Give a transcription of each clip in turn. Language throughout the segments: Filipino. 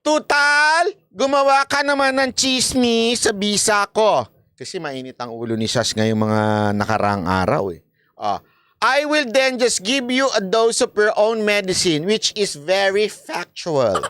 Tutal, gumawa ka naman ng chismis sa bisa ko. Kasi mainit ang ulo ni Sas ngayong mga nakaraang araw eh. I will then just give you a dose of your own medicine, which is very factual.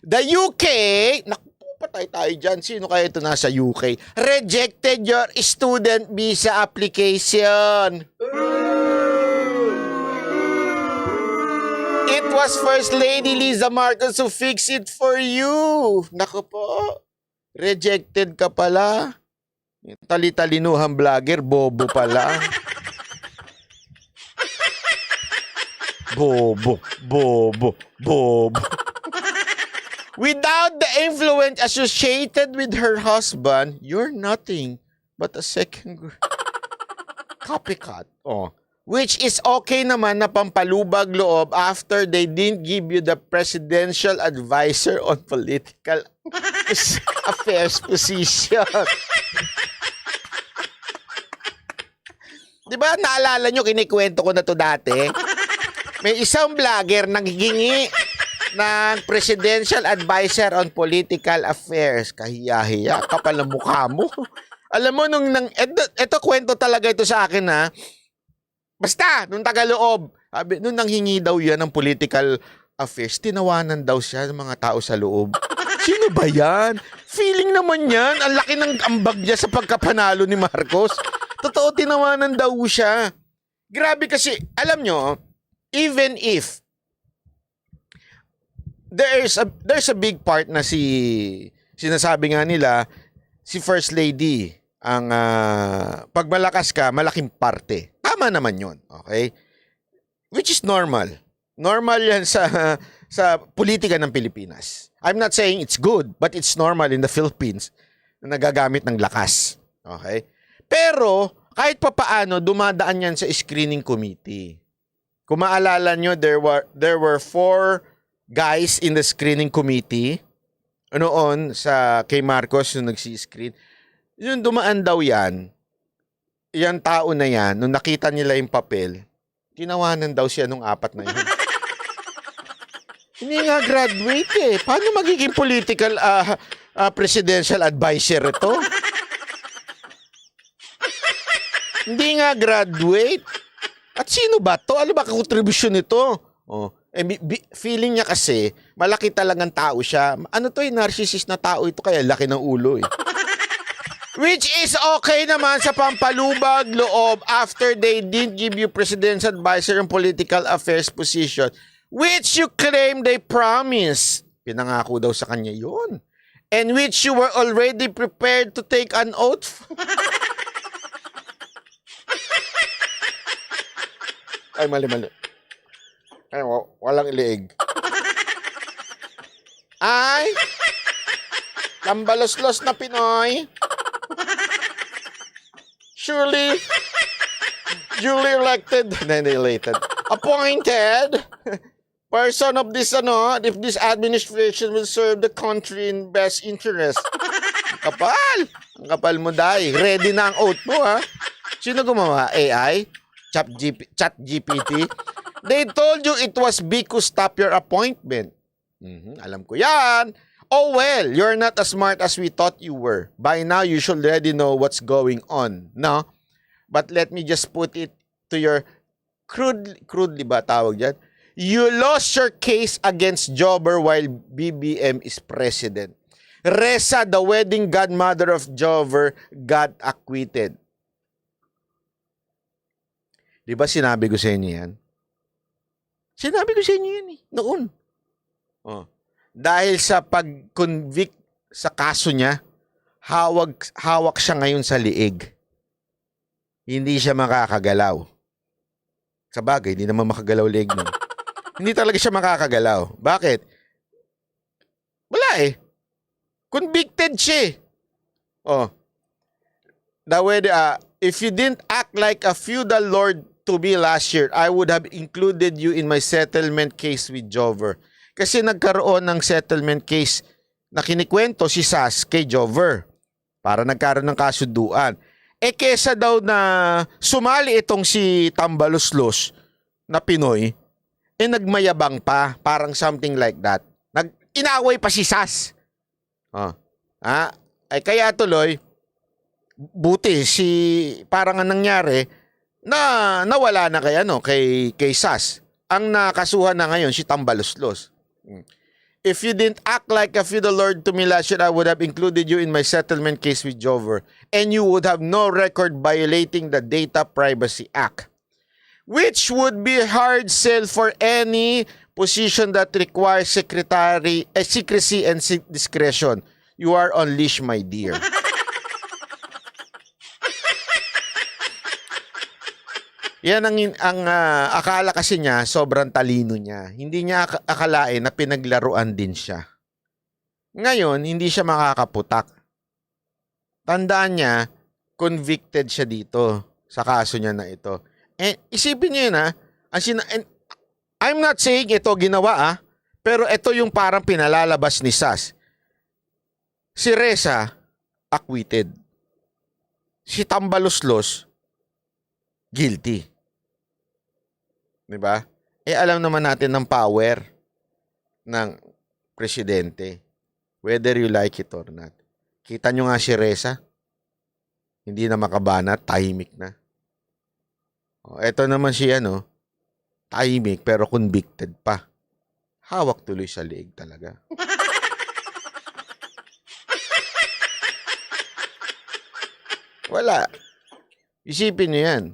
The UK, naku, patay tayo dyan. Sino kaya ito nasa UK? Rejected your student visa application. It was First Lady Liza Marcos who fixed it for you. Naku po, rejected ka pala. Tali-talinuhang vlogger, bobo pala. Bobo, bobo, bobo. Without the influence associated with her husband, you're nothing but a second copycat. Which is okay naman na pampalubag loob after they didn't give you the presidential advisor on political affairs position. Diba naalala nyo, kinikwento ko na to dati? May isang vlogger nanghihingi ng presidential advisor on political affairs. Kahiya-hiya, kapal ng mukha mo. Alam mo, ito kwento talaga ito sa akin ha. Basta, nung tagaloob, nung nanghingi daw yan ng political affairs, tinawanan daw siya ng mga tao sa loob. Sino ba yan? Feeling naman yan. Ang laki ng ambag niya sa pagkapanalo ni Marcos. Totoo, tinawanan daw siya. Grabe kasi, alam nyo, even if there's a big part na sinasabi nga nila, si First Lady, ang pag malakas ka, malaking parte. Tama naman yun, okay? Which is normal. Normal yan sa politika ng Pilipinas. I'm not saying it's good, but it's normal in the Philippines na nagagamit ng lakas. Okay? Pero, kahit papaano, dumadaan yan sa screening committee. Kung maalala nyo, there were 4 guys in the screening committee noon kay Marcos yung nagsi-screen. Yung dumaan daw yan tao na yan, nung nakita nila yung papel, tinawanan daw siya nung 4 na yun. Hindi nga graduate eh. Paano magiging political presidential advisor ito? Hindi nga graduate. At sino ba to? Ano ba kontribusyon nito? Feeling niya kasi, malaki talagang tao siya. Ano to narcissist na tao ito, kaya laki ng ulo eh. Which is okay naman sa pampalubag loob after they didn't give you presidential advisor on political affairs position, which you claim they promised. Pinangako daw sa kanya yun. And which you were already prepared to take an oath. Ay, mali. Ay, walang iliig. Ay, tambalos-los na Pinoy. Surely, duly elected, appointed person of this, if this administration will serve the country in best interest. Ang kapal mo dahil. Ready na ang oath mo, ha? Sino gumawa? AI? Chat GPT? They told you it was Bico stop your appointment. Alam ko yan. Oh well, you're not as smart as we thought you were. By now, you should already know what's going on, no? But let me just put it to your crudely ba tawag dyan? You lost your case against Jobber while BBM is president. Reza, the wedding godmother of Jobber, got acquitted. Di ba sinabi ko sa inyo yan? Sinabi ko sa inyo yan eh, noon. Dahil sa pag-convict sa kaso niya, hawak siya ngayon sa liig. Hindi siya makakagalaw. Sa bagay, hindi naman makagalaw liig nun. Hindi talaga siya makakagalaw. Bakit? Wala eh. Convicted siya. If you didn't act like a feudal lord to be last year, I would have included you in my settlement case with Jobber. Kasi nagkaroon ng settlement case na kinikwento si Sas kay Jobber para nagkaroon ng kasunduan. Kesa daw na sumali itong si Tambaluslos na Pinoy, nagmayabang pa, parang something like that. inaway pa si Sas. Ay kaya tuloy, buti parang ang nangyari na nawala na kay Sas. Ang nakasuhan na ngayon si Tambaluslos. If you didn't act like a feudal lord to me last year, I would have included you in my settlement case with Jover, and you would have no record violating the Data Privacy Act, which would be a hard sell for any position that requires secrecy and discretion. You are on leash, my dear. Yan ang akala kasi niya, sobrang talino niya. Hindi niya akalain na pinaglaruan din siya. Ngayon, hindi siya makakaputak. Tandaan niya, convicted siya dito sa kaso niya na ito. Isipin niyo yun I'm not saying ito ginawa pero ito yung parang pinalalabas ni Sas. Si Reza, acquitted. Si Tambaluslos, guilty. Diba? Alam naman natin ng power ng presidente. Whether you like it or not. Kita nyo nga si Reza. Hindi na makabanat, tahimik na. Ito naman siya, tahimik pero convicted pa. Hawak tuloy sa liig talaga. Wala. Isipin nyo yan.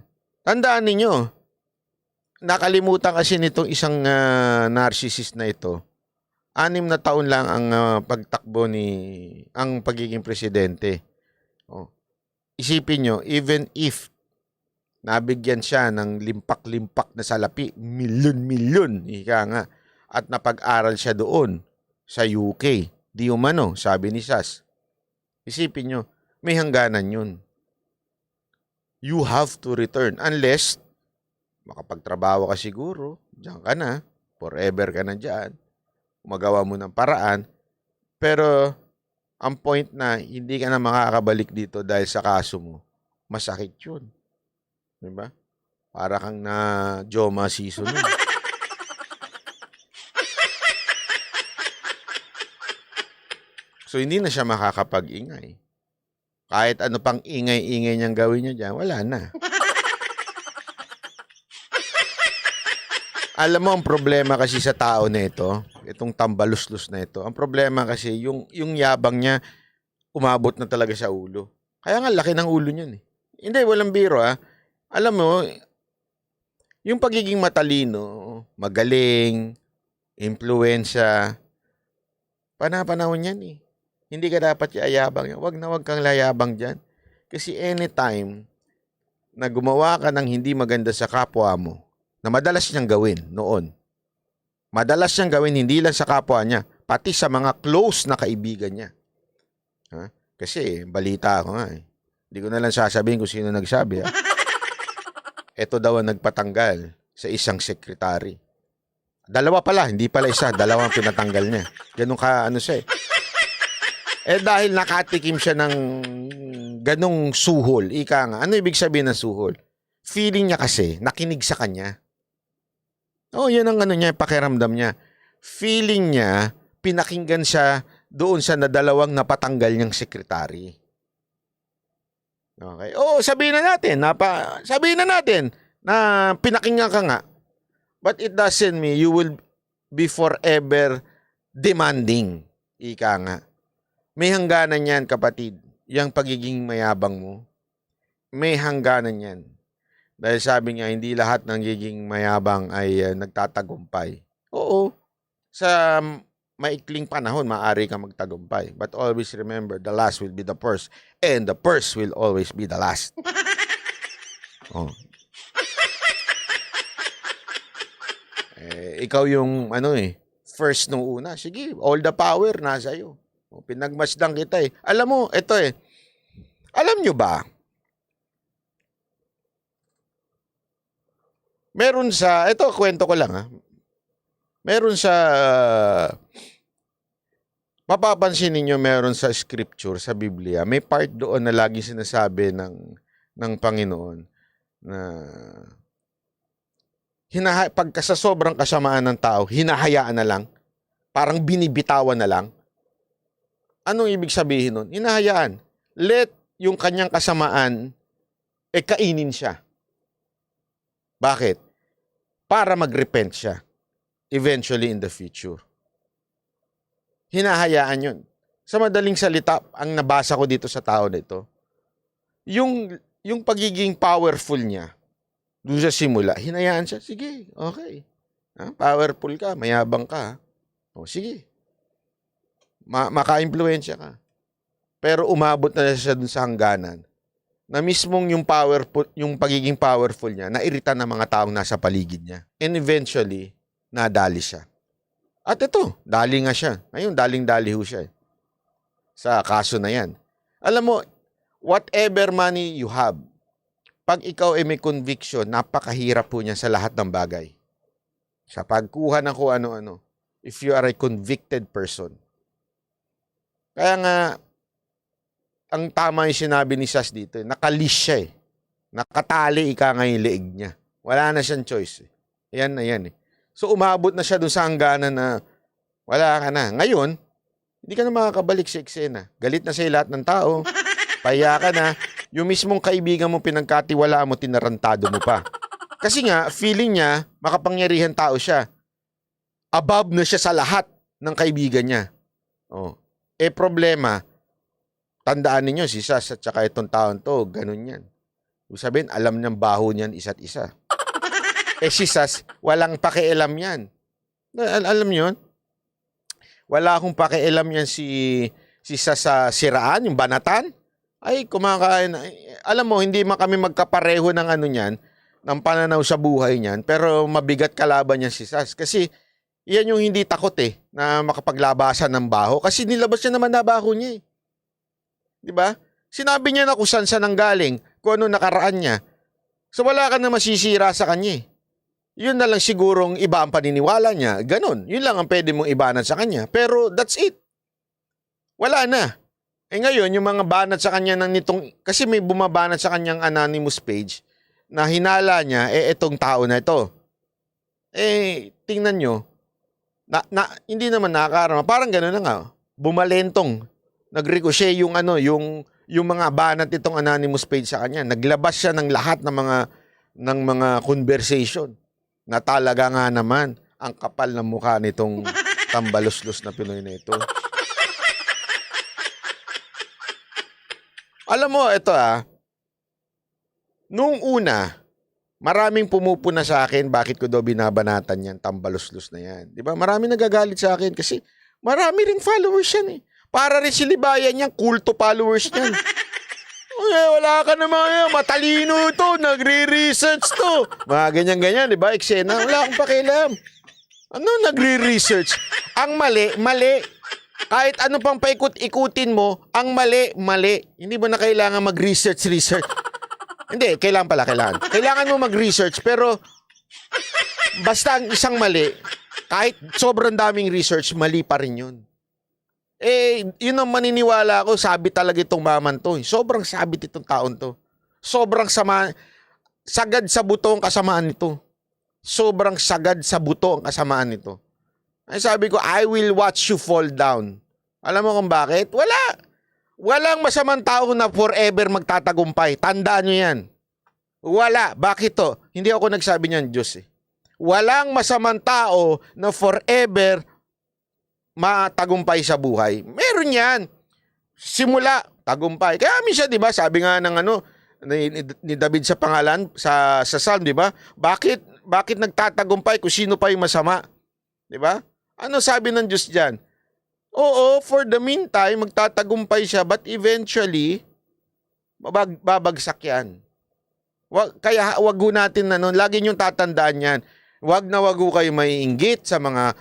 Tandaan ninyo, nakalimutan kasi nitong isang narcissist na ito. 6 na taon lang ang pagtakbo ang pagiging presidente. Isipin nyo, even if nabigyan siya ng limpak-limpak na salapi, milyon-milyon, ika nga, at napag-aral siya doon sa UK. Di umano, sabi ni Sas. Isipin nyo, may hangganan yun. You have to return unless makapagtrabaho ka siguro, diyan ka na, forever ka na diyan. Magawa mo ng paraan, pero ang point na hindi ka na makakabalik dito dahil sa kaso mo, masakit yun. Diba? Para kang na Joma season. So, hindi na siya makakapag-ingay. Kahit ano pang ingay-ingay niyang gawin niya dyan, wala na. Alam mo, ang problema kasi sa tao na ito, itong Tambaluslos na ito, ang problema kasi, yung yabang niya, umabot na talaga sa ulo. Kaya nga, laki ng ulo niyan. Hindi, walang biro Alam mo, yung pagiging matalino, magaling, impluensya, panahon yan Hindi ka dapat yayabang yan. Wag kang layabang dyan. Kasi anytime na gumawa ka ng hindi maganda sa kapwa mo, na madalas niyang gawin noon. Madalas niyang gawin hindi lang sa kapwa niya, pati sa mga close na kaibigan niya. Kasi balita ako nga Hindi ko na lang sasabihin kung sino nagsabi. Ito daw ang nagpatanggal sa isang sekretary. 2 pala, hindi pala isa, 2 ang pinatanggal niya. Ganun ka siya dahil nakatikim siya ng ganung suhol, ika nga. Ano ibig sabihin ng suhol? Feeling niya kasi, nakinig sa kanya. Yun ang pakiramdam niya. Feeling niya, pinakinggan siya doon sa 2 napatanggal niyang sekretary. Okay. Sabihin na natin na pinakinggan ka nga. But it doesn't mean you will be forever demanding. Ika nga. May hangganan yan, kapatid. Yang pagiging mayabang mo. May hangganan yan. Dahil sabi niya, hindi lahat ng giging mayabang ay nagtatagumpay. Oo. Sa maikling panahon, maaari kang magtagumpay. But always remember, the last will be the first. And the first will always be the last. Ikaw yung, first nung una. Sige, all the power nasa iyo. Pinagmasdan kita Alam mo, ito alam nyo ba, meron ito kwento ko lang meron mapapansin ninyo meron sa scripture, sa Biblia, may part doon na lagi sinasabi ng Panginoon na pagka sa sobrang kasamaan ng tao, hinahayaan na lang. parang binibitawan na lang. Anong ibig sabihin nun? Hinahayaan. Let yung kanyang kasamaan, kainin siya. Bakit? Para mag-repent siya. Eventually in the future. Hinahayaan yun. Sa madaling salita, ang nabasa ko dito sa tao nito, yung pagiging powerful niya, doon sa simula, hinayaan siya, sige, okay. Powerful ka, mayabang ka. O sige. Maka-impluwensya ka. Pero umabot na siya dun sa hangganan na mismong yung pagiging powerful niya, nairita ng mga taong nasa paligid niya. And eventually, nadali siya. At ito, dali nga siya. Ngayon, daling-dali ho siya. Sa kaso na yan. Alam mo, whatever money you have, pag ikaw ay may conviction, napakahirap po niya sa lahat ng bagay. Sa pagkuha ng kung ano-ano. If you are a convicted person. Kaya nga, ang tama yung sinabi ni Sas dito, nakalish siya eh. Nakatali ika nga yung leeg niya. Wala na siyang choice eh. Yan na yan eh. So umabot na siya dun sa hangganan na wala ka na. Ngayon, hindi ka na makakabalik sa eksena. Galit na sa'yo lahat ng tao. Pahiya ka na. Yung mismong kaibigan mo pinagkatiwalaan mo, tinarantado mo pa. Kasi nga, feeling niya, makapangyarihan tao siya. Above na siya sa lahat ng kaibigan niya. Oh. Problema, tandaan ninyo, si Sas at saka itong taon to, ganun yan. Ibig sabihin, alam niyang baho niyan isa't isa. Si Sas, walang pakialam yan. Alam niyo yun? Wala akong pakialam yan si Sas sa siraan, yung banatan. Ay, kumakain. Alam mo, hindi man kami magkapareho ng ano niyan, ng pananaw sa buhay niyan, pero mabigat kalaban niya si Sas. Kasi, yan yung hindi takot na makapaglabasan ng baho. Kasi nilabas niya naman na baho niya eh. Diba? Sinabi niya na kung saan siya nanggaling, kung ano nakaraan niya. So wala ka na masisira sa kanya eh. Yun na lang sigurong iba ang paniniwala niya. Ganon. Yun lang ang pwede mong ibanat sa kanya. Pero that's it. Wala na. Ngayon, yung mga banat sa kanya ng nitong, kasi may bumabanat sa kanyang anonymous page na hinala niya, itong tao na ito. Tingnan nyo, hindi naman nakakarama. Parang gano'n na nga. Bumalentong. Nag-ricochet yung mga banat itong anonymous page sa kanya. Naglabas siya ng lahat ng mga conversation. Na talaga nga naman ang kapal ng mukha nitong tambalos-los na Pinoy na ito. Alam mo, ito nung una, maraming pumupuna sa akin, bakit ko daw binabanatan yan, tambalos-los na yan. Diba? Maraming nagagalit sa akin kasi marami ring followers yan eh. Para rin si Libayan yan, kulto followers yan. Wala ka naman yan, matalino to, nagre-research to. Mga ganyan-ganyan, diba? Eksena, wala akong pakialam. Ano nagre-research? Ang mali. Kahit ano pang paikot-ikutin mo, ang mali. Hindi mo na kailangan mag-research. Hindi, kailangan. Kailangan mo mag-research, pero basta ang isang mali, kahit sobrang daming research, mali pa rin yun. Yun ang maniniwala ko, sabit talaga itong maman to. Sobrang sabit itong taon to. Sobrang sagad sa buto ang kasamaan nito. Sobrang sagad sa buto ang kasamaan nito. Ay sabi ko, I will watch you fall down. Alam mo kung bakit? Walang masamang tao na forever magtatagumpay. Tandaan nyo yan. Wala. Bakit to? Hindi ako nagsabi niyan, Diyos eh. Walang masamang tao na forever matagumpay sa buhay. Meron yan. Simula, tagumpay. Kaya minsan, di ba, sabi nga ng ni David sa pangalan, sa Psalm, di ba? Bakit nagtatagumpay kung sino pa yung masama? Di ba? Ano sabi ng Diyos dyan? Oo, for the meantime, magtatagumpay siya, but eventually, babagsak yan. Kaya wag ho natin lagi niyong tatandaan yan. Wag ho kayo maiinggit sa mga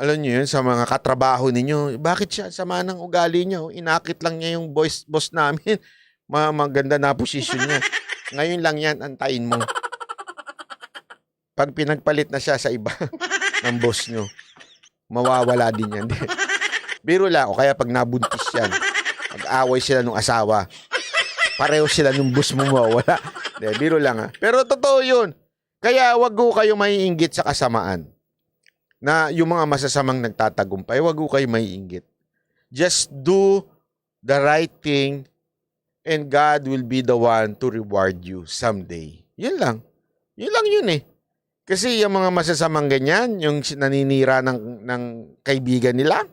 alam niyo yun, sa mga katrabaho ninyo. Bakit siya sama ng ugali niya? Inakit lang niya yung boss namin. Maganda na posisyon niya. Ngayon lang yan, antayin mo. Pag pinagpalit na siya sa iba ng boss niyo, mawawala din yan. Biro lang, o kaya pag nabuntis yan, pag-away sila ng asawa, pareho sila ng boss mo mawawala. Biro lang Pero totoo yun. Kaya wag ho kayo maiinggit sa kasamaan. na yung mga masasamang nagtatagumpay, wag ko kayo maiinggit. Just do the right thing and God will be the one to reward you someday. Yun lang. Yun lang yun eh. Kasi yung mga masasamang ganyan, yung naninira ng kaibigan nila,